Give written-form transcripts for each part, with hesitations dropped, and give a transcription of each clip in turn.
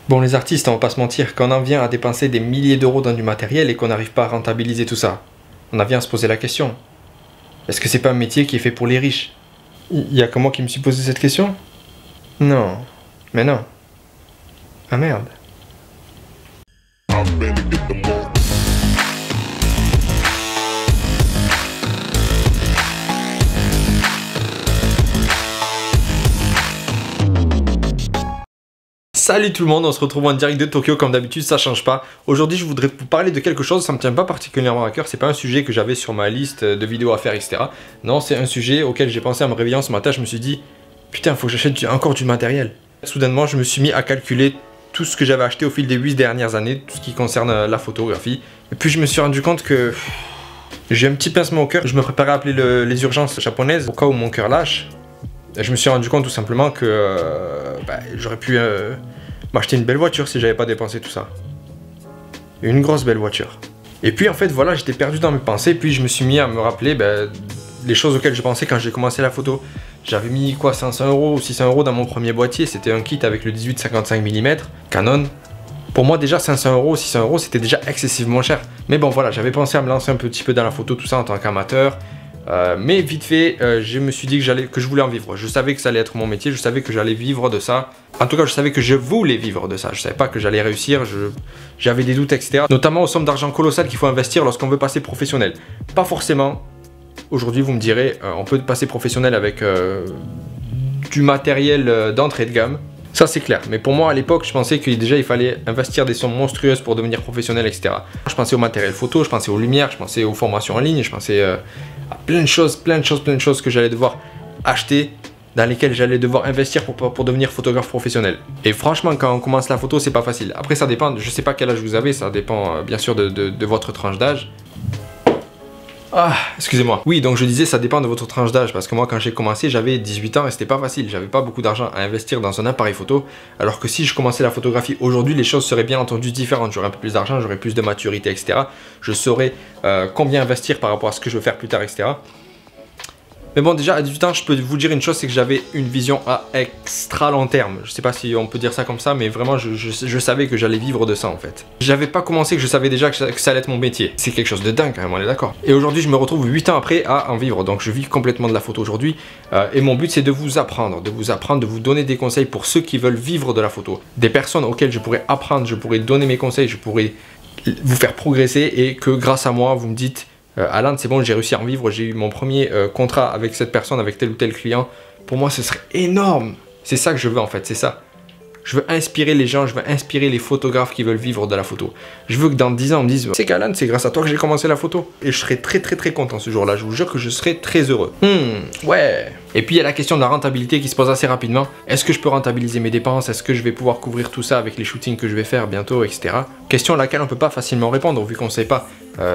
Bon, les artistes, on va pas se mentir, quand on en vient à dépenser des milliers d'euros dans du matériel et qu'on n'arrive pas à rentabiliser tout ça, on en vient à se poser la question. Est-ce que c'est pas un métier qui est fait pour les riches? Il y a que moi qui me suis posé cette question? Non. Mais non. Ah merde. Salut tout le monde, on se retrouve en direct de Tokyo comme d'habitude, ça change pas. Aujourd'hui je voudrais vous parler de quelque chose, ça me tient pas particulièrement à cœur, c'est pas un sujet que j'avais sur ma liste de vidéos à faire, etc. Non, c'est un sujet auquel j'ai pensé en me réveillant ce matin, je me suis dit, putain, faut que j'achète encore du matériel. Soudainement, je me suis mis à calculer tout ce que j'avais acheté au fil des 8 dernières années, tout ce qui concerne la photographie. Et puis je me suis rendu compte que j'ai un petit pincement au cœur, je me préparais à appeler les urgences japonaises au cas où mon cœur lâche. Et je me suis rendu compte tout simplement que j'aurais pu m'acheter une belle voiture si j'avais pas dépensé tout ça. Une grosse belle voiture. Et puis en fait voilà, j'étais perdu dans mes pensées, puis je me suis mis à me rappeler les choses auxquelles je pensais quand j'ai commencé la photo. J'avais mis quoi, 500 € ou 600 € dans mon premier boîtier, c'était un kit avec le 18-55 mm Canon. Pour moi déjà 500 € ou 600 € c'était déjà excessivement cher. Mais bon voilà, j'avais pensé à me lancer un petit peu dans la photo, tout ça en tant qu'amateur. Mais vite fait, je me suis dit que je voulais en vivre. Je savais que ça allait être mon métier, je savais que j'allais vivre de ça. En tout cas, je savais que je voulais vivre de ça. Je savais pas que j'allais réussir, j'avais des doutes, etc. Notamment aux sommes d'argent colossales qu'il faut investir lorsqu'on veut passer professionnel. Pas forcément. Aujourd'hui, vous me direz, on peut passer professionnel avec du matériel d'entrée de gamme. Ça c'est clair, mais pour moi à l'époque je pensais que déjà il fallait investir des sommes monstrueuses pour devenir professionnel, etc. Je pensais au matériel photo, je pensais aux lumières, je pensais aux formations en ligne, je pensais à plein de choses que j'allais devoir acheter, dans lesquelles j'allais devoir investir pour devenir photographe professionnel. Et franchement quand on commence la photo c'est pas facile. Après ça dépend, je sais pas quel âge vous avez, ça dépend bien sûr de votre tranche d'âge. Ah, excusez-moi. Oui, donc je disais, ça dépend de votre tranche d'âge, parce que moi, quand j'ai commencé, j'avais 18 ans et c'était pas facile. J'avais pas beaucoup d'argent à investir dans un appareil photo, alors que si je commençais la photographie aujourd'hui, les choses seraient bien entendu différentes. J'aurais un peu plus d'argent, j'aurais plus de maturité, etc. Je saurais combien investir par rapport à ce que je veux faire plus tard, etc. Mais bon, déjà à 18 ans, je peux vous dire une chose, c'est que j'avais une vision à extra long terme. Je sais pas si on peut dire ça comme ça, mais vraiment, je savais que j'allais vivre de ça en fait. J'avais pas commencé que je savais déjà que ça allait être mon métier. C'est quelque chose de dingue quand même, on est d'accord. Et aujourd'hui, je me retrouve 8 ans après à en vivre. Donc je vis complètement de la photo aujourd'hui. Et mon but, c'est de vous apprendre, de vous donner des conseils pour ceux qui veulent vivre de la photo. Des personnes auxquelles je pourrais apprendre, je pourrais donner mes conseils, je pourrais vous faire progresser et que grâce à moi, vous me dites... Alan, c'est bon, j'ai réussi à en vivre, j'ai eu mon premier contrat avec cette personne, avec tel ou tel client. Pour moi, ce serait énorme. C'est ça que je veux en fait, c'est ça. Je veux inspirer les gens, je veux inspirer les photographes qui veulent vivre de la photo. Je veux que dans 10 ans, on me dise, c'est qu'Alan, c'est grâce à toi que j'ai commencé la photo. Et je serai très content ce jour-là, je vous jure que je serai très heureux. Ouais. Et puis il y a la question de la rentabilité qui se pose assez rapidement. Est-ce que je peux rentabiliser mes dépenses? Est-ce que je vais pouvoir couvrir tout ça avec les shootings que je vais faire bientôt, etc. Question à laquelle on peut pas facilement répondre vu qu'on ne sait pas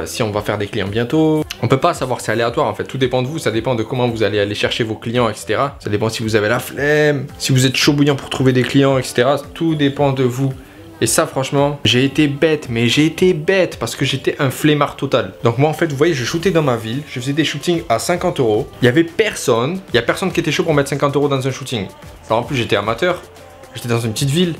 si on va faire des clients bientôt. On peut pas savoir, c'est aléatoire en fait, tout dépend de vous, ça dépend de comment vous allez aller chercher vos clients, etc. Ça dépend si vous avez la flemme, si vous êtes chaud bouillant pour trouver des clients, etc. Tout dépend de vous. Et ça franchement, j'ai été bête, mais j'ai été bête parce que j'étais un flemmard total. Donc moi en fait, vous voyez, je shootais dans ma ville, je faisais des shootings à 50 €. Il y avait personne, il y a personne qui était chaud pour mettre 50 € dans un shooting. Alors en plus j'étais amateur, j'étais dans une petite ville.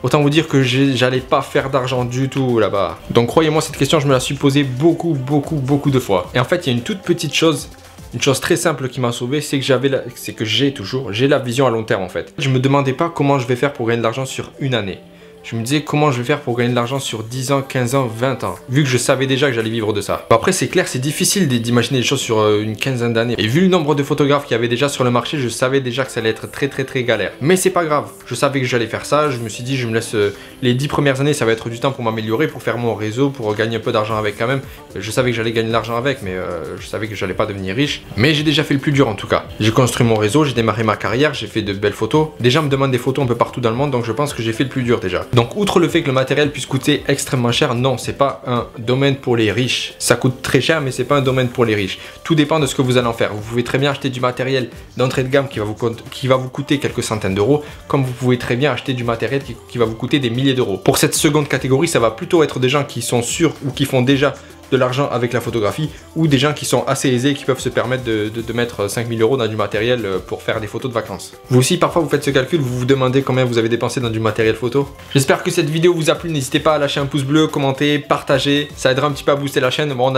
Autant vous dire que j'allais pas faire d'argent du tout là-bas. Donc croyez-moi, cette question je me la suis posée beaucoup de fois. Et en fait, il y a une toute petite chose, une chose très simple qui m'a sauvé, c'est que j'ai la vision à long terme en fait. Je me demandais pas comment je vais faire pour gagner de l'argent sur une année. Je me disais comment je vais faire pour gagner de l'argent sur 10 ans, 15 ans, 20 ans. Vu que je savais déjà que j'allais vivre de ça. Bon, après c'est clair, c'est difficile d'imaginer des choses sur une quinzaine d'années. Et vu le nombre de photographes qu'il y avait déjà sur le marché, je savais déjà que ça allait être très galère. Mais c'est pas grave, je savais que j'allais faire ça. Je me suis dit je me laisse les 10 premières années, ça va être du temps pour m'améliorer, pour faire mon réseau, pour gagner un peu d'argent avec quand même. Je savais que j'allais gagner de l'argent avec, mais je savais que j'allais pas devenir riche. Mais j'ai déjà fait le plus dur en tout cas. J'ai construit mon réseau, j'ai démarré ma carrière, j'ai fait de belles photos. Déjà on me demande des photos un peu partout dans le monde, donc je pense que j'ai fait le plus dur déjà. Donc outre le fait que le matériel puisse coûter extrêmement cher, non, c'est pas un domaine pour les riches. Ça coûte très cher, mais c'est pas un domaine pour les riches. Tout dépend de ce que vous allez en faire. Vous pouvez très bien acheter du matériel d'entrée de gamme qui va vous coûter quelques centaines d'euros, comme vous pouvez très bien acheter du matériel qui va vous coûter des milliers d'euros. Pour cette seconde catégorie, ça va plutôt être des gens qui sont sûrs ou qui font déjà de l'argent avec la photographie, ou des gens qui sont assez aisés, qui peuvent se permettre de mettre 5000 € dans du matériel pour faire des photos de vacances. Vous aussi, parfois, vous faites ce calcul, vous vous demandez combien vous avez dépensé dans du matériel photo. J'espère que cette vidéo vous a plu, n'hésitez pas à lâcher un pouce bleu, commenter, partager, ça aidera un petit peu à booster la chaîne. Bon,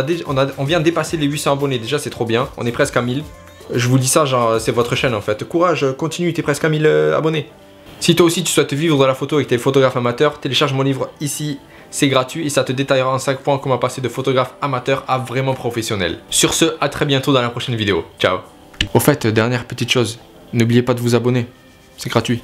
on vient de dépasser les 800 abonnés, déjà c'est trop bien, on est presque à 1000. Je vous dis ça, genre, c'est votre chaîne en fait. Courage, continue, t'es presque à 1000 abonnés. Si toi aussi tu souhaites vivre de la photo et que t'es photographe amateur, télécharge mon livre ici, c'est gratuit et ça te détaillera en 5 points comment passer de photographe amateur à vraiment professionnel. Sur ce, à très bientôt dans la prochaine vidéo. Ciao. Au fait, dernière petite chose, n'oubliez pas de vous abonner, c'est gratuit.